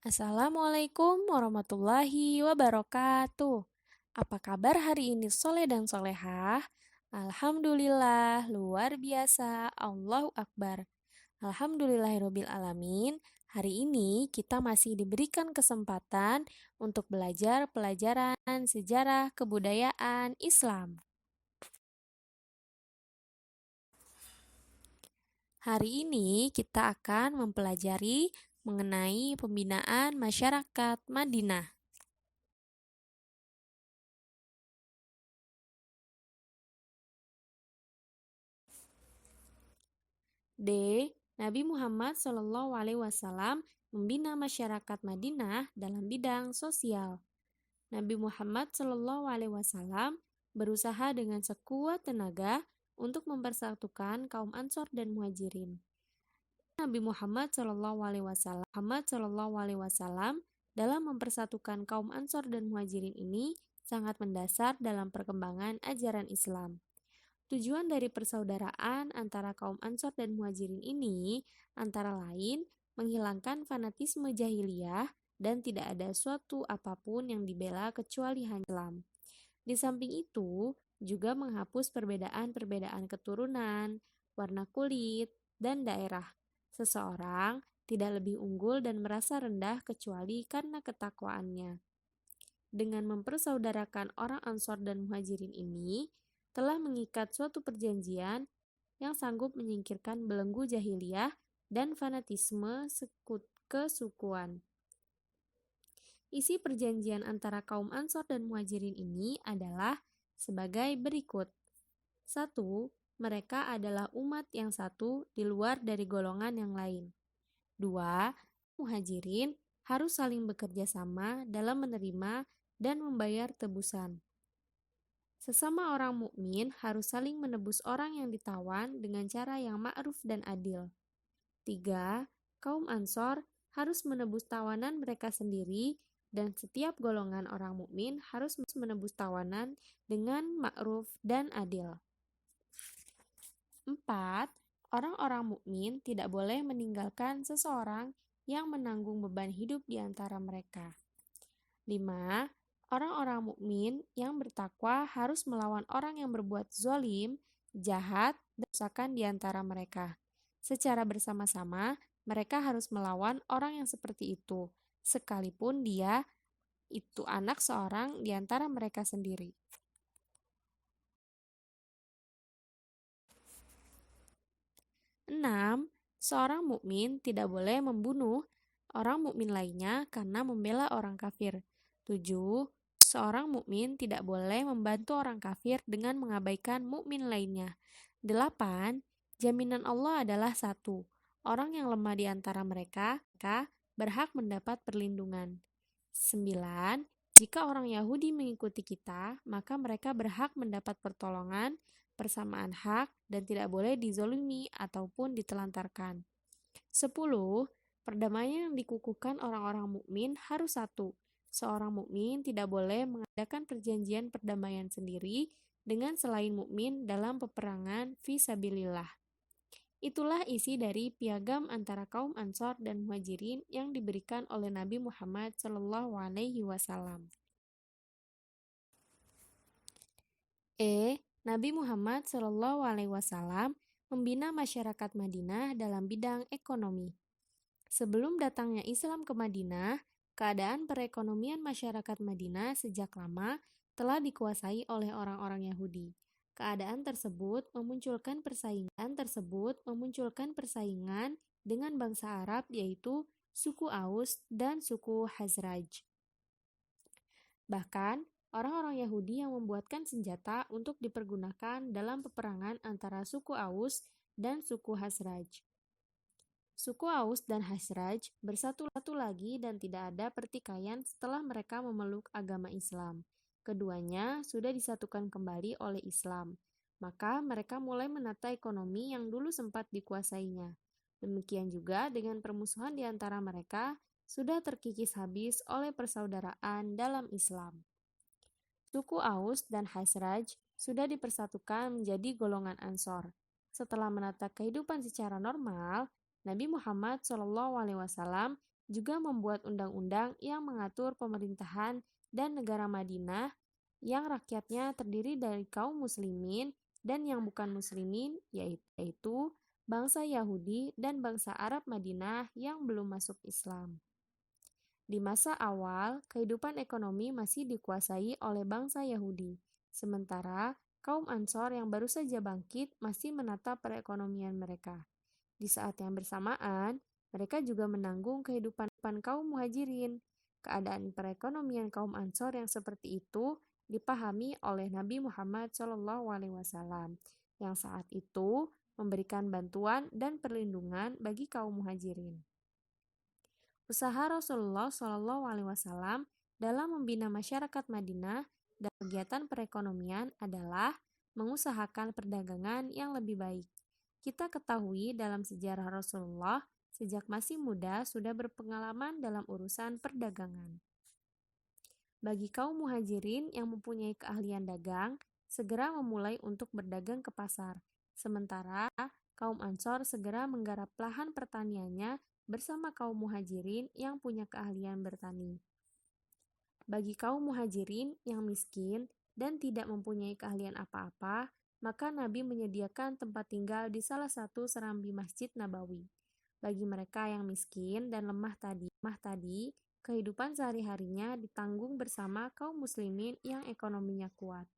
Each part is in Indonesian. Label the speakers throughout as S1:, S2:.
S1: Assalamualaikum warahmatullahi wabarakatuh. Apa kabar hari ini Soleh dan Solehah? Alhamdulillah, luar biasa, Allahu Akbar. Alhamdulillahirabbil alamin. Hari ini kita masih diberikan kesempatan untuk belajar pelajaran sejarah kebudayaan Islam. Hari ini kita akan mempelajari mengenai pembinaan masyarakat Madinah. D. Nabi Muhammad SAW membina masyarakat Madinah dalam bidang sosial. Nabi Muhammad SAW berusaha dengan sekuat tenaga untuk mempersatukan kaum Ansor dan Muhajirin. Nabi Muhammad SAW dalam mempersatukan kaum Ansor dan Muhajirin ini sangat mendasar dalam perkembangan ajaran Islam. Tujuan dari persaudaraan antara kaum Ansor dan Muhajirin ini antara lain menghilangkan fanatisme jahiliyah dan tidak ada suatu apapun yang dibela kecuali hanya Islam. Di samping itu, juga menghapus perbedaan-perbedaan keturunan, warna kulit, dan daerah. Seseorang tidak lebih unggul dan merasa rendah kecuali karena ketakwaannya. Dengan mempersaudarakan orang Ansor dan Muhajirin ini, telah mengikat suatu perjanjian yang sanggup menyingkirkan belenggu jahiliyah dan fanatisme kesukuan. Isi perjanjian antara kaum Ansor dan Muhajirin ini adalah sebagai berikut. 1. Mereka adalah umat yang satu di luar dari golongan yang lain. 2. Muhajirin harus saling bekerja sama dalam menerima dan membayar tebusan. Sesama orang mukmin harus saling menebus orang yang ditawan dengan cara yang ma'ruf dan adil. 3. Kaum Ansor harus menebus tawanan mereka sendiri dan setiap golongan orang mukmin harus menebus tawanan dengan ma'ruf dan adil. 4. Orang-orang mukmin tidak boleh meninggalkan seseorang yang menanggung beban hidup di antara mereka. 5. Orang-orang mukmin yang bertakwa harus melawan orang yang berbuat zolim, jahat, dan merusakan di antara mereka. Secara bersama-sama, mereka harus melawan orang yang seperti itu, sekalipun dia itu anak seorang di antara mereka sendiri. 6. Seorang mukmin tidak boleh membunuh orang mukmin lainnya karena membela orang kafir. 7. Seorang mukmin tidak boleh membantu orang kafir dengan mengabaikan mukmin lainnya. 8. Jaminan Allah adalah 1. Orang yang lemah di antara mereka berhak mendapat perlindungan. 9. Jika orang Yahudi mengikuti kita, maka mereka berhak mendapat pertolongan, persamaan hak, dan tidak boleh dizolimi ataupun ditelantarkan. 10. Perdamaian yang dikukuhkan orang-orang mukmin harus 1. Seorang mukmin tidak boleh mengadakan perjanjian perdamaian sendiri dengan selain mukmin dalam peperangan fi sabilillah. Itulah isi dari piagam antara kaum Ansor dan Muhajirin yang diberikan oleh Nabi Muhammad SAW. Nabi Muhammad SAW membina masyarakat Madinah dalam bidang ekonomi. Sebelum datangnya Islam ke Madinah, keadaan perekonomian masyarakat Madinah sejak lama telah dikuasai oleh orang-orang Yahudi. Keadaan tersebut memunculkan persaingan dengan bangsa Arab, yaitu suku Aus dan suku Khazraj. Bahkan, orang-orang Yahudi yang membuatkan senjata untuk dipergunakan dalam peperangan antara suku Aus dan suku Khazraj. Suku Aus dan Khazraj bersatu lagi dan tidak ada pertikaian setelah mereka memeluk agama Islam. Keduanya sudah disatukan kembali oleh Islam. Maka mereka mulai menata ekonomi yang dulu sempat dikuasainya. Demikian juga dengan permusuhan di antara mereka sudah terkikis habis oleh persaudaraan dalam Islam. Suku Aus dan Khazraj sudah dipersatukan menjadi golongan Ansor. Setelah menata kehidupan secara normal, Nabi Muhammad SAW juga membuat undang-undang yang mengatur pemerintahan dan negara Madinah yang rakyatnya terdiri dari kaum muslimin dan yang bukan muslimin, yaitu bangsa Yahudi dan bangsa Arab Madinah yang belum masuk Islam. Di masa awal, kehidupan ekonomi masih dikuasai oleh bangsa Yahudi, sementara kaum Ansor yang baru saja bangkit masih menata perekonomian mereka. Di saat yang bersamaan, mereka juga menanggung kehidupan kaum Muhajirin. Keadaan perekonomian kaum Ansor yang seperti itu dipahami oleh Nabi Muhammad SAW, yang saat itu memberikan bantuan dan perlindungan bagi kaum Muhajirin. Usaha Rasulullah SAW dalam membina masyarakat Madinah dan kegiatan perekonomian adalah mengusahakan perdagangan yang lebih baik. Kita ketahui dalam sejarah Rasulullah, sejak masih muda sudah berpengalaman dalam urusan perdagangan. Bagi kaum muhajirin yang mempunyai keahlian dagang, segera memulai untuk berdagang ke pasar. Sementara kaum Ansor segera menggarap lahan pertaniannya bersama kaum muhajirin yang punya keahlian bertani. Bagi kaum muhajirin yang miskin dan tidak mempunyai keahlian apa-apa, maka Nabi menyediakan tempat tinggal di salah satu serambi Masjid Nabawi. Bagi mereka yang miskin dan lemah tadi, kehidupan sehari-harinya ditanggung bersama kaum muslimin yang ekonominya kuat.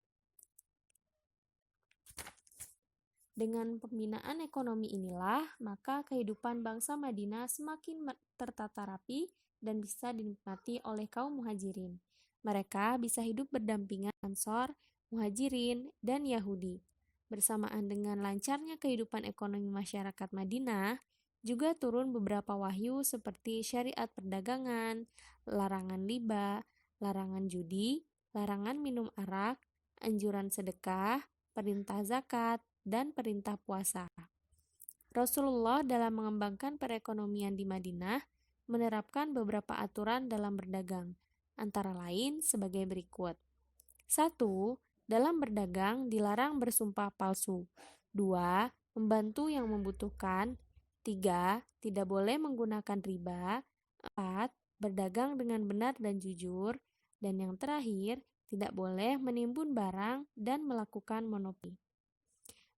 S1: Dengan pembinaan ekonomi inilah, maka kehidupan bangsa Madinah semakin tertata rapi dan bisa dinikmati oleh kaum muhajirin. Mereka bisa hidup berdampingan Ansor, Muhajirin, dan Yahudi. Bersamaan dengan lancarnya kehidupan ekonomi masyarakat Madinah, juga turun beberapa wahyu seperti syariat perdagangan, larangan riba, larangan judi, larangan minum arak, anjuran sedekah, perintah zakat, dan perintah puasa. Rasulullah dalam mengembangkan perekonomian di Madinah menerapkan beberapa aturan dalam berdagang, antara lain sebagai berikut. 1. Dalam berdagang dilarang bersumpah palsu. 2. Membantu yang membutuhkan. 3. Tidak boleh menggunakan riba. 4. Berdagang dengan benar dan jujur. Dan yang terakhir, tidak boleh menimbun barang dan melakukan monopoli.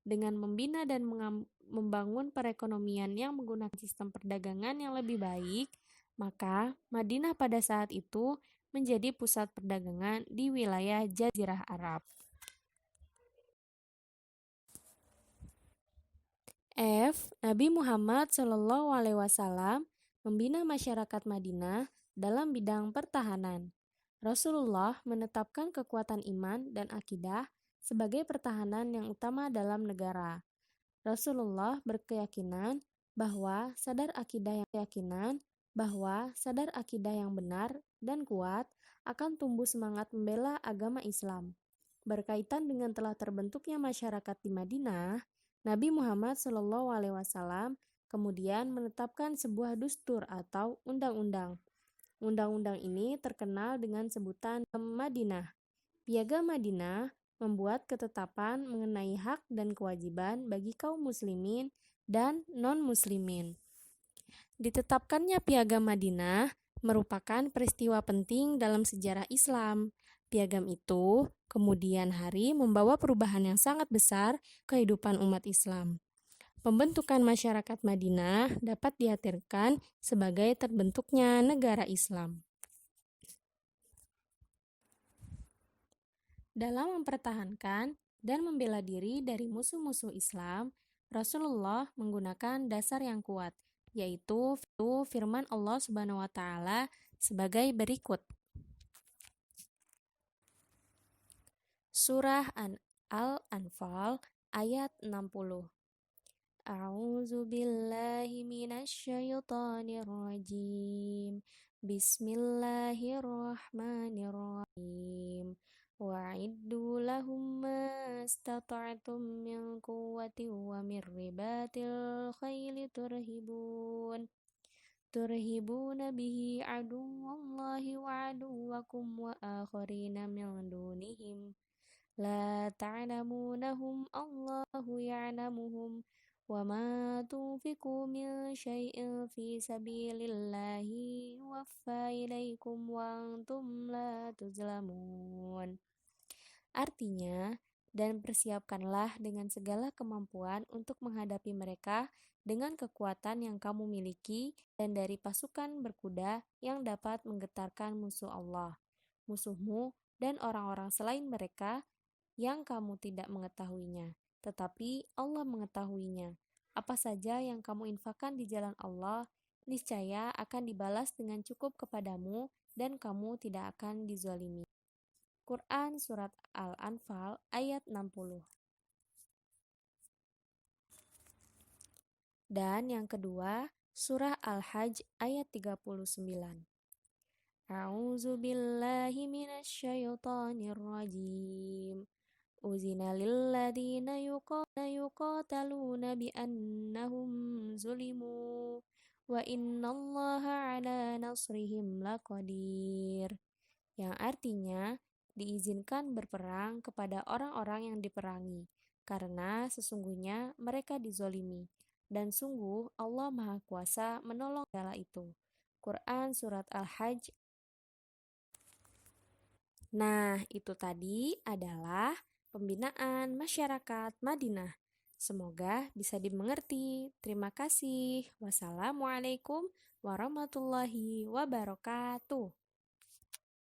S1: Dengan membina dan membangun perekonomian yang menggunakan sistem perdagangan yang lebih baik, maka Madinah pada saat itu menjadi pusat perdagangan di wilayah Jazirah Arab. Nabi Muhammad SAW membina masyarakat Madinah dalam bidang pertahanan. Rasulullah menetapkan kekuatan iman dan akidah sebagai pertahanan yang utama dalam negara. Rasulullah berkeyakinan bahwa sadar akidah yang benar dan kuat akan tumbuh semangat membela agama Islam. Berkaitan dengan telah terbentuknya masyarakat di Madinah, Nabi Muhammad SAW kemudian menetapkan sebuah dustur atau undang-undang. Undang-undang ini terkenal dengan sebutan Madinah. Piagam Madinah membuat ketetapan mengenai hak dan kewajiban bagi kaum muslimin dan non-muslimin. Ditetapkannya Piagam Madinah merupakan peristiwa penting dalam sejarah Islam. Piagam itu kemudian hari membawa perubahan yang sangat besar kehidupan umat Islam. Pembentukan masyarakat Madinah dapat diartikan sebagai terbentuknya negara Islam. Dalam mempertahankan dan membela diri dari musuh-musuh Islam, Rasulullah menggunakan dasar yang kuat, yaitu firman Allah Subhanahu wa Ta'ala sebagai berikut. Surah Al-Anfal ayat 60. A'udzu billahi minasyaitonir rajim. Bismillahirrahmanirrahim. Wa'iddu lahum mastata'tum min quwwatin wa min ribatil khayli turhibuna bihi aduwallahi wa aduwakum wa akharina min dunihim la ta'lamunahum Allahu ya'lamuhum وَمَا تُنْفِقُوا مِنْ شَيْءٍ فِي سَبِيلِ اللَّهِ يُوَفَّى إِلَيْكُمْ وَأَنْتُمْ لَا تُظْلَمُونَ. Artinya, dan persiapkanlah dengan segala kemampuan untuk menghadapi mereka dengan kekuatan yang kamu miliki dan dari pasukan berkuda yang dapat menggetarkan musuh Allah, musuhmu, dan orang-orang selain mereka yang kamu tidak mengetahuinya, tetapi Allah mengetahuinya. Apa saja yang kamu infakkan di jalan Allah, niscaya akan dibalas dengan cukup kepadamu dan kamu tidak akan dizalimi. Quran Surat Al-Anfal ayat 60. Dan yang kedua, Surah Al-Hajj ayat 39. A'udzu billahi minasyaitonir rajim. Uzina lilladzina yuqataluna biannahum zulimu wa innallaha ala nasrihim laqadir. Yang artinya, diizinkan berperang kepada orang-orang yang diperangi, karena sesungguhnya mereka dizolimi, dan sungguh Allah Maha Kuasa menolong segala itu. Quran Surat Al-Hajj. Nah, itu tadi adalah pembinaan masyarakat Madinah. Semoga bisa dimengerti. Terima kasih. Wassalamualaikum warahmatullahi wabarakatuh.